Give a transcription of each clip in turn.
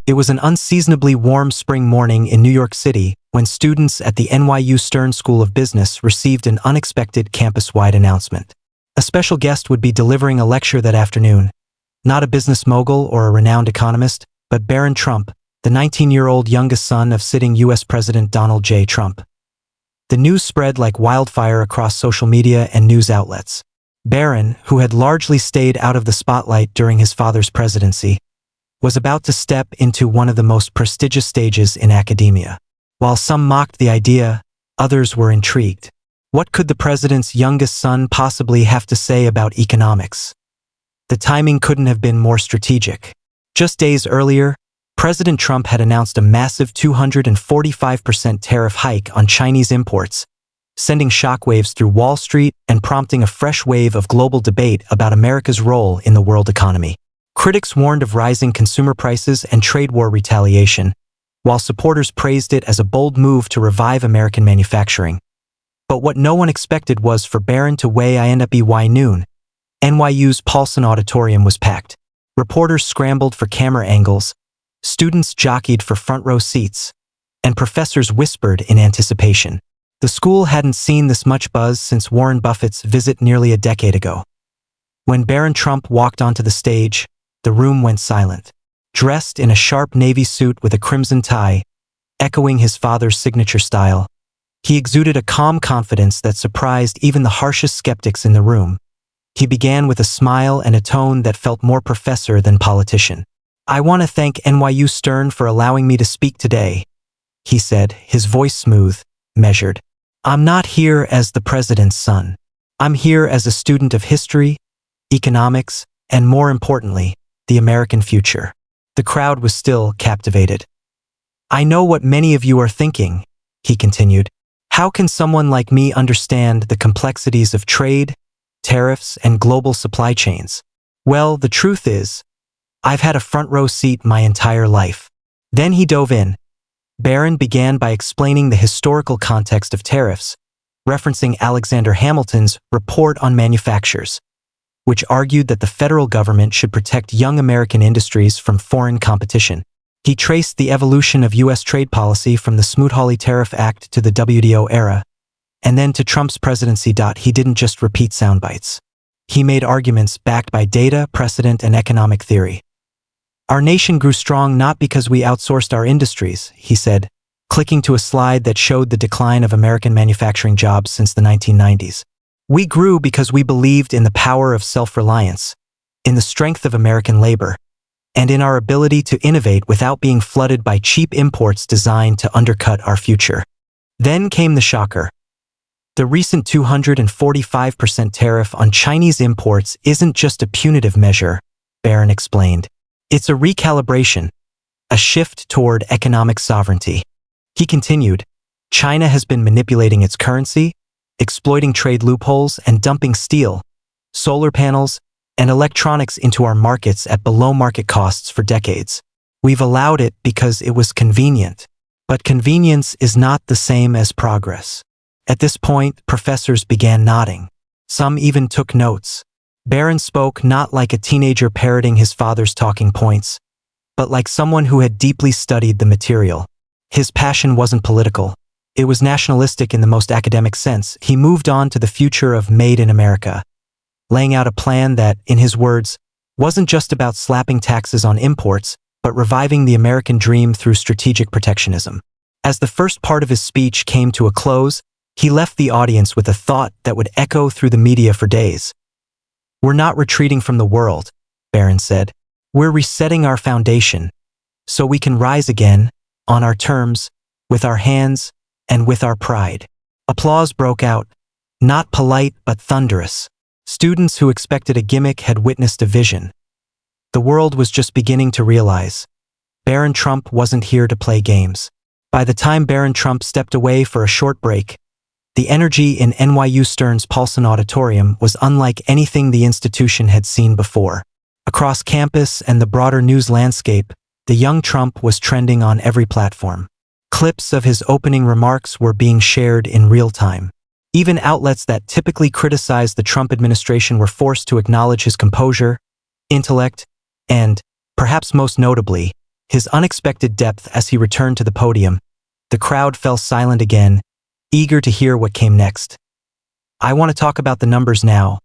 It was an unseasonably warm spring morning in New York City when students at the NYU Stern School of Business received an unexpected campus-wide announcement. A special guest would be delivering a lecture that afternoon. Not a business mogul or a renowned economist, but Barron Trump, the 19-year-old youngest son of sitting U.S. President Donald J. Trump. The news spread like wildfire across social media and news outlets. Barron, who had largely stayed out of the spotlight during his father's presidency, was about to step into one of the most prestigious stages in academia. While some mocked the idea, others were intrigued. What could the president's youngest son possibly have to say about economics? The timing couldn't have been more strategic. Just days earlier, President Trump had announced a massive 245% tariff hike on Chinese imports, sending shockwaves through Wall Street and prompting a fresh wave of global debate about America's role in the world economy. Critics warned of rising consumer prices and trade war retaliation, while supporters praised it as a bold move to revive American manufacturing. But what no one expected was for Barron to weigh in at by noon. NYU's Paulson Auditorium was packed. Reporters scrambled for camera angles, students jockeyed for front-row seats, and professors whispered in anticipation. The school hadn't seen this much buzz since Warren Buffett's visit nearly a decade ago. When Barron Trump walked onto the stage, the room went silent. Dressed in a sharp navy suit with a crimson tie, echoing his father's signature style, he exuded a calm confidence that surprised even the harshest skeptics in the room. He began with a smile and a tone that felt more professor than politician. "I want to thank NYU Stern for allowing me to speak today," he said, his voice smooth, measured. "I'm not here as the president's son. I'm here as a student of history, economics, and more importantly, the American future." The crowd was still captivated. "I know what many of you are thinking," he continued. "How can someone like me understand the complexities of trade, tariffs, and global supply chains? Well, the truth is, I've had a front-row seat my entire life." Then he dove in. Barron began by explaining the historical context of tariffs, referencing Alexander Hamilton's Report on Manufactures, which argued that the federal government should protect young American industries from foreign competition. He traced the evolution of U.S. trade policy from the Smoot-Hawley Tariff Act to the WTO era, and then to Trump's presidency. He didn't just repeat sound bites. He made arguments backed by data, precedent, and economic theory. "Our nation grew strong not because we outsourced our industries," he said, clicking to a slide that showed the decline of American manufacturing jobs since the 1990s. "We grew because we believed in the power of self-reliance, in the strength of American labor, and in our ability to innovate without being flooded by cheap imports designed to undercut our future." Then came the shocker. The recent 245% tariff on Chinese imports isn't just a punitive measure, Barron explained. It's a recalibration, a shift toward economic sovereignty. He continued, "China has been manipulating its currency, exploiting trade loopholes, and dumping steel, solar panels, and electronics into our markets at below-market costs for decades. We've allowed it because it was convenient. But convenience is not the same as progress." At this point, professors began nodding. Some even took notes. Barron spoke not like a teenager parroting his father's talking points, but like someone who had deeply studied the material. His passion wasn't political. It was nationalistic in the most academic sense. He moved on to the future of Made in America, laying out a plan that, in his words, wasn't just about slapping taxes on imports, but reviving the American dream through strategic protectionism. As the first part of his speech came to a close, he left the audience with a thought that would echo through the media for days. "We're not retreating from the world," Barron said. "We're resetting our foundation, so we can rise again, on our terms, with our hands, and with our pride." Applause broke out, not polite but thunderous. Students who expected a gimmick had witnessed a vision. The world was just beginning to realize Barron Trump wasn't here to play games. By the time Barron Trump stepped away for a short break, the energy in NYU Stern's Paulson Auditorium was unlike anything the institution had seen before. Across campus and the broader news landscape, the young Trump was trending on every platform. Clips of his opening remarks were being shared in real time. Even outlets that typically criticized the Trump administration were forced to acknowledge his composure, intellect, and, perhaps most notably, his unexpected depth as he returned to the podium. The crowd fell silent again, eager to hear what came next. "I want to talk about the numbers now,"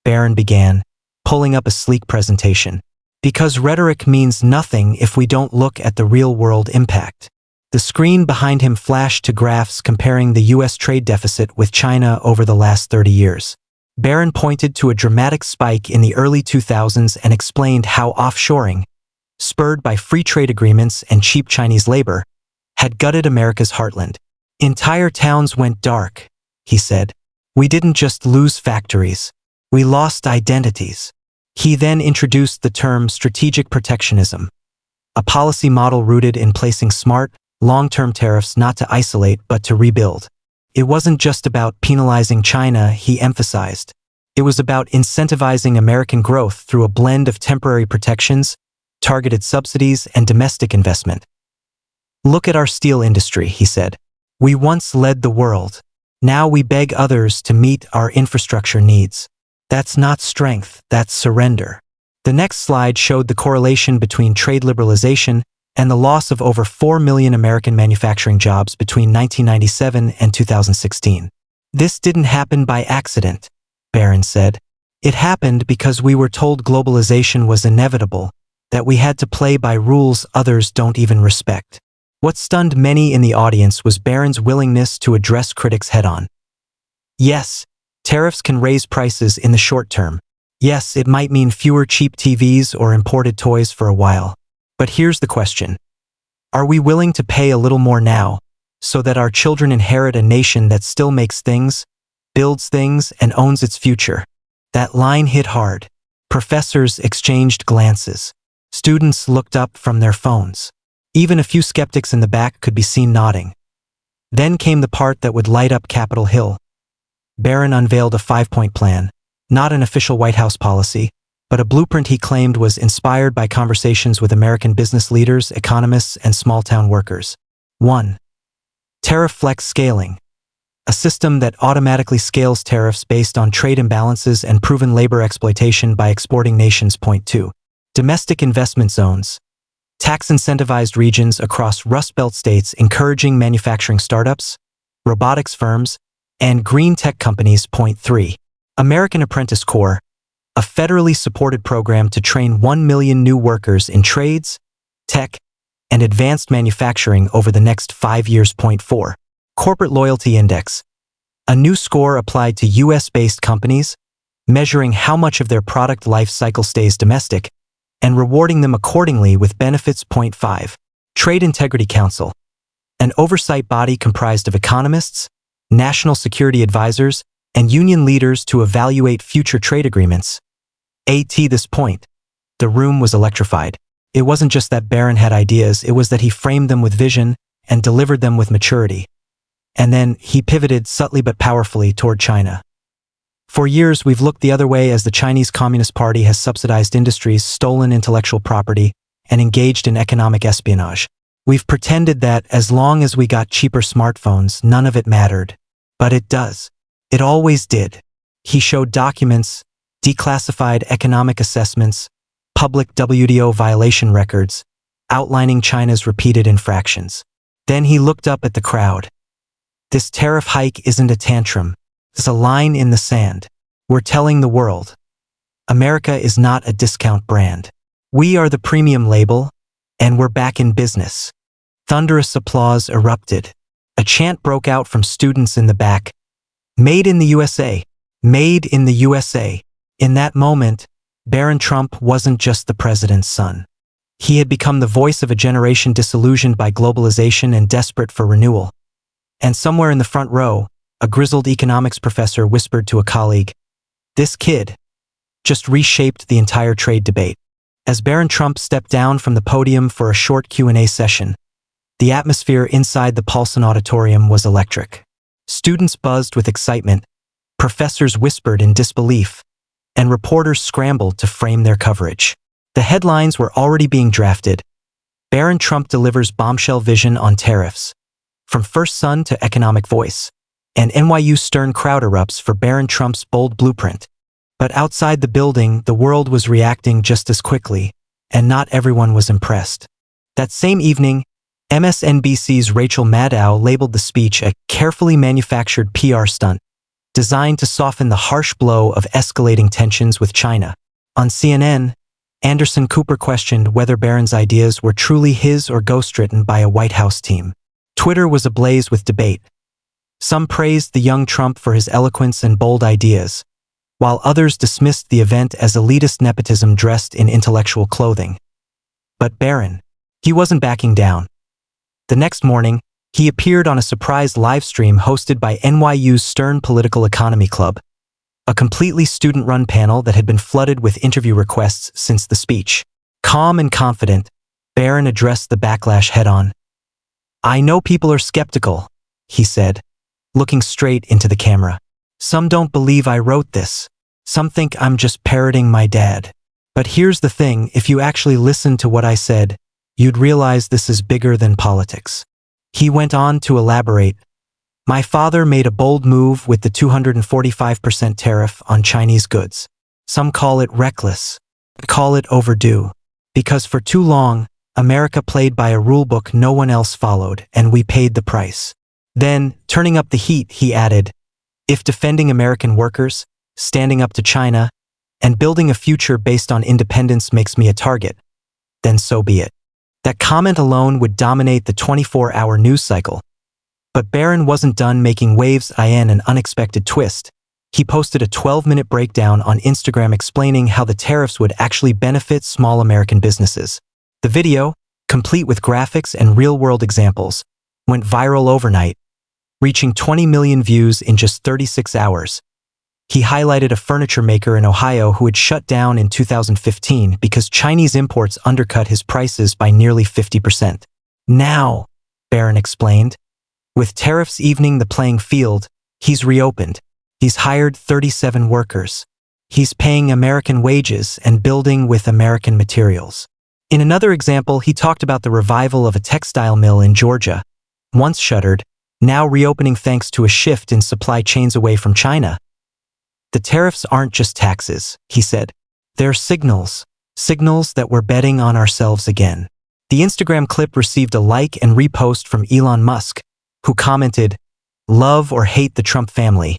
Barron began, pulling up a sleek presentation. "Because rhetoric means nothing if we don't look at the real-world impact." The screen behind him flashed to graphs comparing the U.S. trade deficit with China over the last 30 years. Barron pointed to a dramatic spike in the early 2000s and explained how offshoring, spurred by free trade agreements and cheap Chinese labor, had gutted America's heartland. "Entire towns went dark," he said. "We didn't just lose factories. We lost identities." He then introduced the term strategic protectionism, a policy model rooted in placing smart, long-term tariffs not to isolate but to rebuild. It wasn't just about penalizing China, he emphasized. It was about incentivizing American growth through a blend of temporary protections, targeted subsidies, and domestic investment. "Look at our steel industry," he said. "We once led the world. Now we beg others to meet our infrastructure needs. That's not strength, that's surrender." The next slide showed the correlation between trade liberalization and the loss of over 4 million American manufacturing jobs between 1997 and 2016. "This didn't happen by accident," Barron said. "It happened because we were told globalization was inevitable, that we had to play by rules others don't even respect." What stunned many in the audience was Barron's willingness to address critics head-on. Yes, tariffs can raise prices in the short term. Yes, it might mean fewer cheap TVs or imported toys for a while. But here's the question. Are we willing to pay a little more now, so that our children inherit a nation that still makes things, builds things, and owns its future? That line hit hard. Professors exchanged glances. Students looked up from their phones. Even a few skeptics in the back could be seen nodding. Then came the part that would light up Capitol Hill. Barron unveiled a 5-point plan, not an official White House policy, but a blueprint he claimed was inspired by conversations with American business leaders, economists, and small-town workers. 1. Tariff flex scaling, a system that automatically scales tariffs based on trade imbalances and proven labor exploitation by exporting nations. 2. Domestic investment zones, tax-incentivized regions across Rust Belt states encouraging manufacturing startups, robotics firms, and green tech companies. 3. American Apprentice Corps, a federally supported program to train 1 million new workers in trades, tech, and advanced manufacturing over the next 5 years. 4. Corporate Loyalty Index, a new score applied to U.S.-based companies, measuring how much of their product life cycle stays domestic, and rewarding them accordingly with benefits. 5. Trade Integrity Council, an oversight body comprised of economists, national security advisors, and union leaders to evaluate future trade agreements. At this point, the room was electrified. It wasn't just that Barron had ideas, it was that he framed them with vision and delivered them with maturity. And then he pivoted subtly but powerfully toward China. For years, we've looked the other way as the Chinese Communist Party has subsidized industries, stolen intellectual property, and engaged in economic espionage. We've pretended that as long as we got cheaper smartphones, none of it mattered. But it does. It always did. He showed documents, declassified economic assessments, public WTO violation records, outlining China's repeated infractions. Then he looked up at the crowd. This tariff hike isn't a tantrum. It's a line in the sand. We're telling the world. America is not a discount brand. We are the premium label, and we're back in business. Thunderous applause erupted. A chant broke out from students in the back. Made in the USA. Made in the USA. In that moment, Barron Trump wasn't just the president's son. He had become the voice of a generation disillusioned by globalization and desperate for renewal. And somewhere in the front row, a grizzled economics professor whispered to a colleague, "This kid just reshaped the entire trade debate." As Barron Trump stepped down from the podium for a short Q&A session, the atmosphere inside the Paulson Auditorium was electric. Students buzzed with excitement, professors whispered in disbelief, and reporters scrambled to frame their coverage. The headlines were already being drafted. Barron Trump delivers bombshell vision on tariffs, from First Son to Economic Voice, and NYU Stern crowd erupts for Barron Trump's bold blueprint. But outside the building, the world was reacting just as quickly, and not everyone was impressed. That same evening, MSNBC's Rachel Maddow labeled the speech a carefully manufactured PR stunt, designed to soften the harsh blow of escalating tensions with China. On CNN, Anderson Cooper questioned whether Barron's ideas were truly his or ghostwritten by a White House team. Twitter was ablaze with debate. Some praised the young Trump for his eloquence and bold ideas, while others dismissed the event as elitist nepotism dressed in intellectual clothing. But Barron, he wasn't backing down. The next morning, he appeared on a surprise live stream hosted by NYU's Stern Political Economy Club, a completely student-run panel that had been flooded with interview requests since the speech. Calm and confident, Barron addressed the backlash head-on. "I know people are skeptical," he said, looking straight into the camera. "Some don't believe I wrote this. Some think I'm just parroting my dad. But here's the thing, if you actually listen to what I said, you'd realize this is bigger than politics." He went on to elaborate. "My father made a bold move with the 245% tariff on Chinese goods. Some call it reckless, call it overdue. Because for too long, America played by a rulebook no one else followed, and we paid the price." Then, turning up the heat, he added, "If defending American workers, standing up to China, and building a future based on independence makes me a target, then so be it." That comment alone would dominate the 24-hour news cycle. But Barron wasn't done making waves in an unexpected twist. He posted a 12-minute breakdown on Instagram explaining how the tariffs would actually benefit small American businesses. The video, complete with graphics and real-world examples, went viral overnight, reaching 20 million views in just 36 hours. He highlighted a furniture maker in Ohio who had shut down in 2015 because Chinese imports undercut his prices by nearly 50%. "Now," Barron explained, "with tariffs evening the playing field, he's reopened. He's hired 37 workers. He's paying American wages and building with American materials." In another example, he talked about the revival of a textile mill in Georgia, once shuttered, now reopening thanks to a shift in supply chains away from China. "The tariffs aren't just taxes," he said. "They're signals that we're betting on ourselves again." The Instagram clip received a like and repost from Elon Musk, who commented, "Love or hate the Trump family,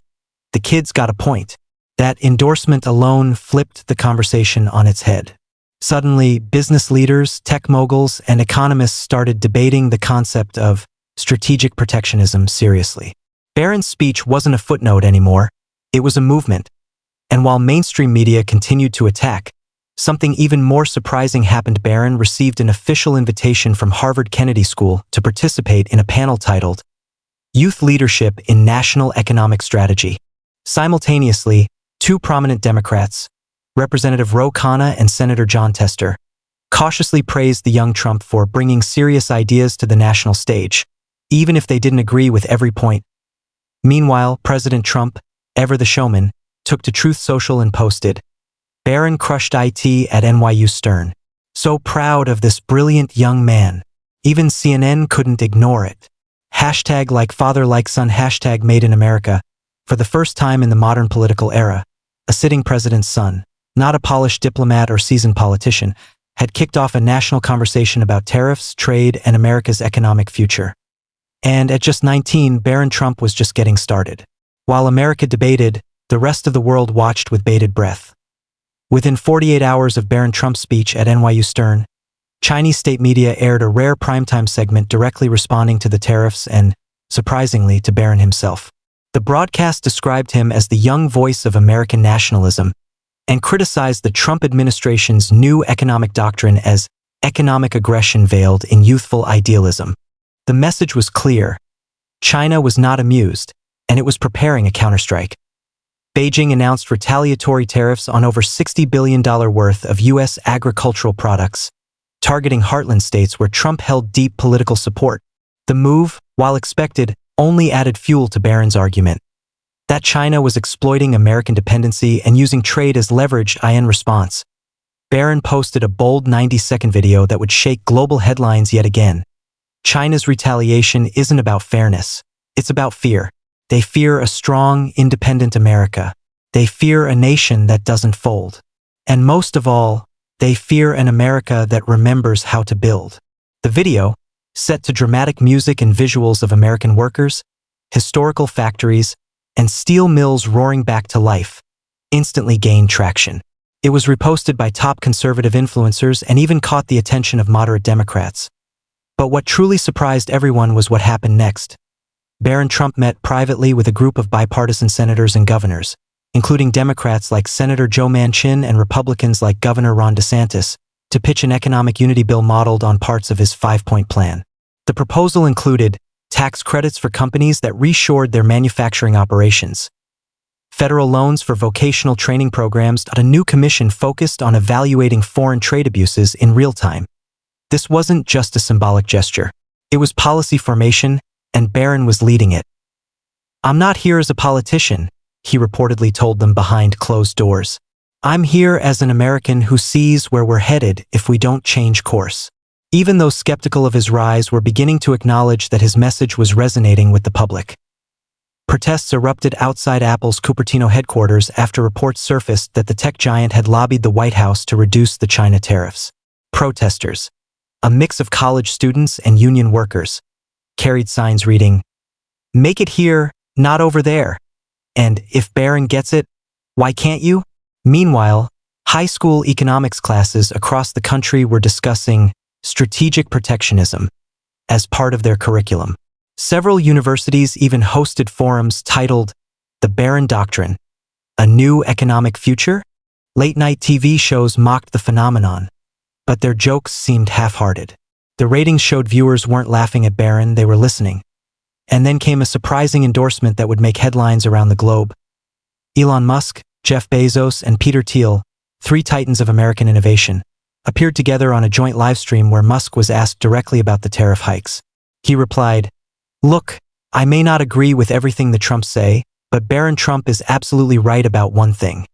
the kid's got a point." That endorsement alone flipped the conversation on its head. Suddenly, business leaders, tech moguls, and economists started debating the concept of strategic protectionism seriously. Barron's speech wasn't a footnote anymore. It was a movement. And while mainstream media continued to attack, something even more surprising happened. Barron received an official invitation from Harvard Kennedy School to participate in a panel titled Youth Leadership in National Economic Strategy. Simultaneously, two prominent Democrats, Representative Ro Khanna and Senator Jon Tester, cautiously praised the young Trump for bringing serious ideas to the national stage, even if they didn't agree with every point. Meanwhile, President Trump, ever the showman, took to Truth Social and posted, "Barron crushed IT at NYU Stern. So proud of this brilliant young man. Even CNN couldn't ignore it. Hashtag like father like son, hashtag made in America." For the first time in the modern political era, a sitting president's son, not a polished diplomat or seasoned politician, had kicked off a national conversation about tariffs, trade, and America's economic future. And at just 19, Barron Trump was just getting started. While America debated, the rest of the world watched with bated breath. Within 48 hours of Barron Trump's speech at NYU Stern, Chinese state media aired a rare primetime segment directly responding to the tariffs and, surprisingly, to Barron himself. The broadcast described him as the young voice of American nationalism and criticized the Trump administration's new economic doctrine as economic aggression veiled in youthful idealism. The message was clear. China was not amused, and it was preparing a counterstrike. Beijing announced retaliatory tariffs on over $60 billion worth of U.S. agricultural products, targeting heartland states where Trump held deep political support. The move, while expected, only added fuel to Barron's argument that China was exploiting American dependency and using trade as leverage. In response, Barron posted a bold 90-second video that would shake global headlines yet again. China's retaliation isn't about fairness, it's about fear. They fear a strong, independent America. They fear a nation that doesn't fold. And most of all, they fear an America that remembers how to build. The video, set to dramatic music and visuals of American workers, historical factories, and steel mills roaring back to life, instantly gained traction. It was reposted by top conservative influencers and even caught the attention of moderate Democrats. But what truly surprised everyone was what happened next. Barron Trump met privately with a group of bipartisan senators and governors, including Democrats like Senator Joe Manchin and Republicans like Governor Ron DeSantis, to pitch an economic unity bill modeled on parts of his 5-point plan. The proposal included tax credits for companies that reshored their manufacturing operations, federal loans for vocational training programs, and a new commission focused on evaluating foreign trade abuses in real time. This wasn't just a symbolic gesture. It was policy formation, and Barron was leading it. "I'm not here as a politician," he reportedly told them behind closed doors. "I'm here as an American who sees where we're headed if we don't change course." Even those skeptical of his rise were beginning to acknowledge that his message was resonating with the public. Protests erupted outside Apple's Cupertino headquarters after reports surfaced that the tech giant had lobbied the White House to reduce the China tariffs. Protesters, a mix of college students and union workers, carried signs reading, "Make it here, not over there," and "If Barron gets it, why can't you?" Meanwhile, high school economics classes across the country were discussing strategic protectionism as part of their curriculum. Several universities even hosted forums titled The Barron Doctrine, A New Economic Future? Late-night TV shows mocked the phenomenon, but their jokes seemed half-hearted. The ratings showed viewers weren't laughing at Barron, they were listening. And then came a surprising endorsement that would make headlines around the globe. Elon Musk, Jeff Bezos, and Peter Thiel, three titans of American innovation, appeared together on a joint livestream where Musk was asked directly about the tariff hikes. He replied, "Look, I may not agree with everything the Trumps say, but Barron Trump is absolutely right about one thing.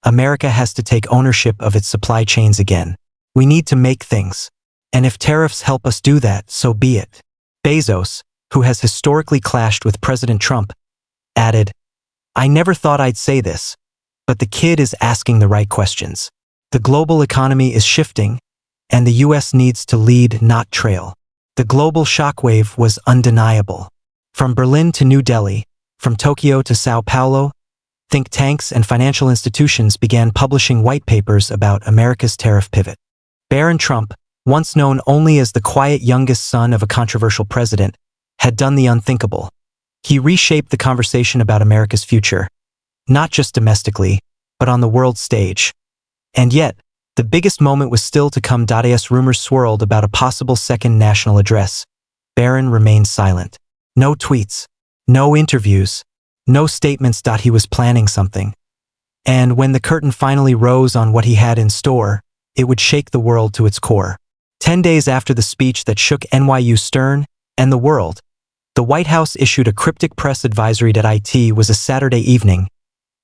America has to take ownership of its supply chains again. We need to make things. And if tariffs help us do that, so be it." Bezos, who has historically clashed with President Trump, added, "I never thought I'd say this, but the kid is asking the right questions. The global economy is shifting, and the US needs to lead, not trail." The global shockwave was undeniable. From Berlin to New Delhi, from Tokyo to Sao Paulo, think tanks and financial institutions began publishing white papers about America's tariff pivot. Barron Trump, once known only as the quiet youngest son of a controversial president, had done the unthinkable. He reshaped the conversation about America's future, not just domestically, but on the world stage. And yet, the biggest moment was still to come. As rumors swirled about a possible second national address, Barron remained silent. No tweets, no interviews, no statements. He was planning something. And when the curtain finally rose on what he had in store, it would shake the world to its core. 10 days after the speech that shook NYU Stern and the world, the White House issued a cryptic press advisory. It was a Saturday evening.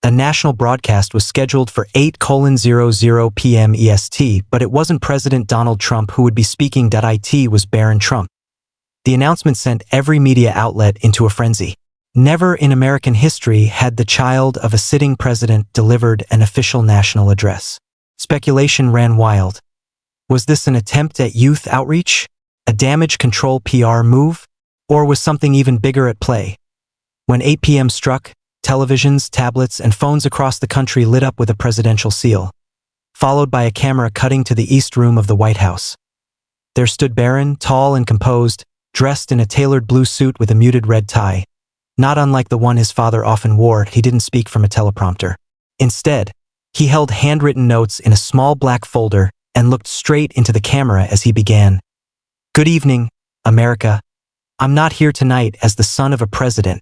A national broadcast was scheduled for 8:00 p.m. EST, but it wasn't President Donald Trump who would be speaking. It was Barron Trump. The announcement sent every media outlet into a frenzy. Never in American history had the child of a sitting president delivered an official national address. Speculation ran wild. Was this an attempt at youth outreach? A damage control PR move? Or was something even bigger at play? When 8 p.m. struck, televisions, tablets, and phones across the country lit up with a presidential seal, followed by a camera cutting to the East Room of the White House. There stood Barron, tall and composed, dressed in a tailored blue suit with a muted red tie. Not unlike the one his father often wore, he didn't speak from a teleprompter. Instead, he held handwritten notes in a small black folder and looked straight into the camera as he began. "Good evening, America. I'm not here tonight as the son of a president.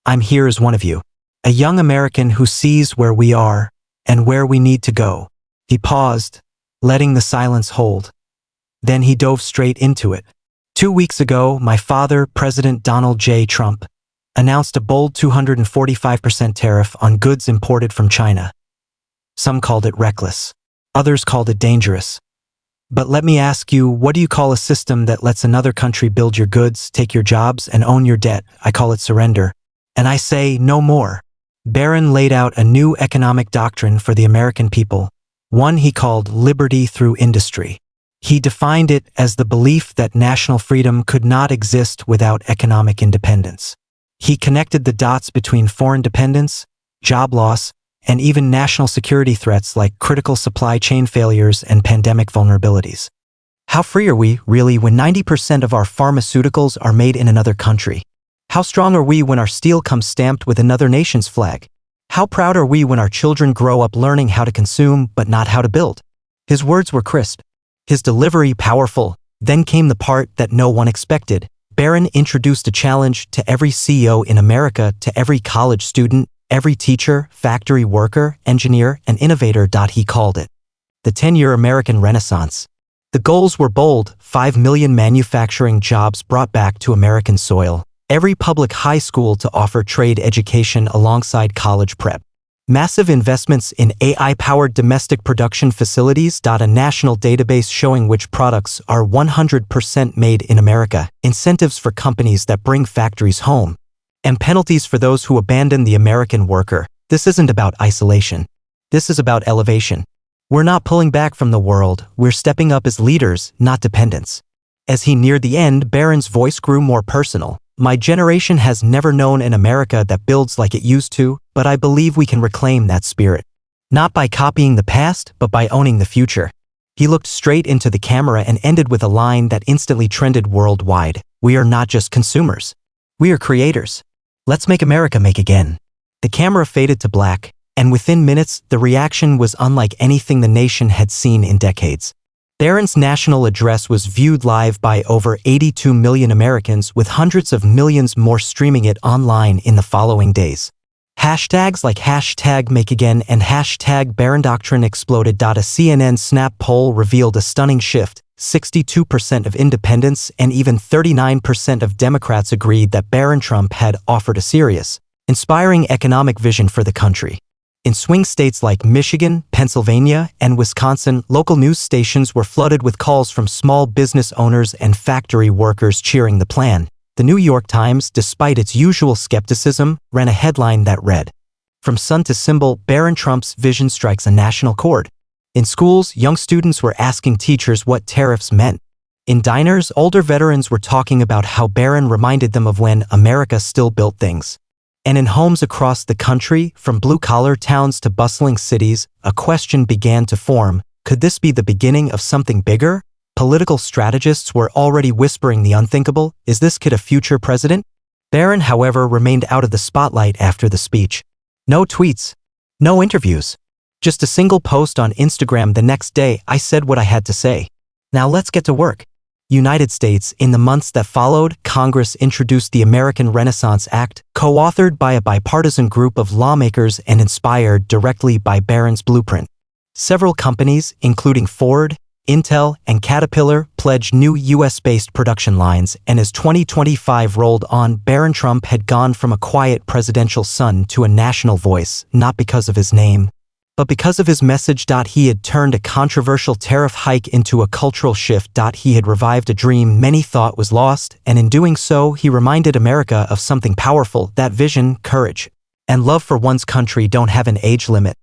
I'm here as one of you. A young American who sees where we are and where we need to go." He paused, letting the silence hold. Then he dove straight into it. 2 weeks ago, my father, President Donald J. Trump, announced a bold 245% tariff on goods imported from China. Some called it reckless. Others called it dangerous. But let me ask you, what do you call a system that lets another country build your goods, take your jobs, and own your debt? I call it surrender. And I say, no more. Barron laid out a new economic doctrine for the American people, one he called liberty through industry. He defined it as the belief that national freedom could not exist without economic independence. He connected the dots between foreign dependence, job loss, and even national security threats like critical supply chain failures and pandemic vulnerabilities. How free are we, really, when 90% of our pharmaceuticals are made in another country? How strong are we when our steel comes stamped with another nation's flag? How proud are we when our children grow up learning how to consume but not how to build? His words were crisp, his delivery powerful. Then came the part that no one expected. Barron introduced a challenge to every CEO in America, to every college student, every teacher, factory worker, engineer, and innovator. He called it the 10-year American Renaissance. The goals were bold: 5 million manufacturing jobs brought back to American soil, every public high school to offer trade education alongside college prep, massive investments in AI-powered domestic production facilities. A national database showing which products are 100% made in America, incentives for companies that bring factories home, and penalties for those who abandon the American worker. This isn't about isolation. This is about elevation. We're not pulling back from the world, we're stepping up as leaders, not dependents. As he neared the end, Barron's voice grew more personal. My generation has never known an America that builds like it used to, but I believe we can reclaim that spirit. Not by copying the past, but by owning the future. He looked straight into the camera and ended with a line that instantly trended worldwide. We are not just consumers. We are creators. Let's make America make again. The camera faded to black, and within minutes, the reaction was unlike anything the nation had seen in decades. Barron's national address was viewed live by over 82 million Americans, with hundreds of millions more streaming it online in the following days. Hashtags like #MakeAgain and #BarronDoctrine exploded. A CNN Snap poll revealed a stunning shift. 62% of independents and even 39% of Democrats agreed that Barron Trump had offered a serious, inspiring economic vision for the country. In swing states like Michigan, Pennsylvania, and Wisconsin, local news stations were flooded with calls from small business owners and factory workers cheering the plan. The New York Times, despite its usual skepticism, ran a headline that read, "From sun to symbol, Barron Trump's vision strikes a national chord." In schools, young students were asking teachers what tariffs meant. In diners, older veterans were talking about how Barron reminded them of when America still built things. And in homes across the country, from blue-collar towns to bustling cities, a question began to form. Could this be the beginning of something bigger? Political strategists were already whispering the unthinkable. Is this kid a future president? Barron, however, remained out of the spotlight after the speech. No tweets. No interviews. Just a single post on Instagram the next day. "I said what I had to say. Now let's get to work." United States. In the months that followed, Congress introduced the American Renaissance Act, co-authored by a bipartisan group of lawmakers and inspired directly by Barron's blueprint. Several companies, including Ford, Intel, and Caterpillar, pledged new U.S.-based production lines, and as 2025 rolled on, Barron Trump had gone from a quiet presidential son to a national voice, not because of his name, but because of his message. He had turned a controversial tariff hike into a cultural shift. He had revived a dream many thought was lost, and in doing so, he reminded America of something powerful. That vision, courage, and love for one's country don't have an age limit.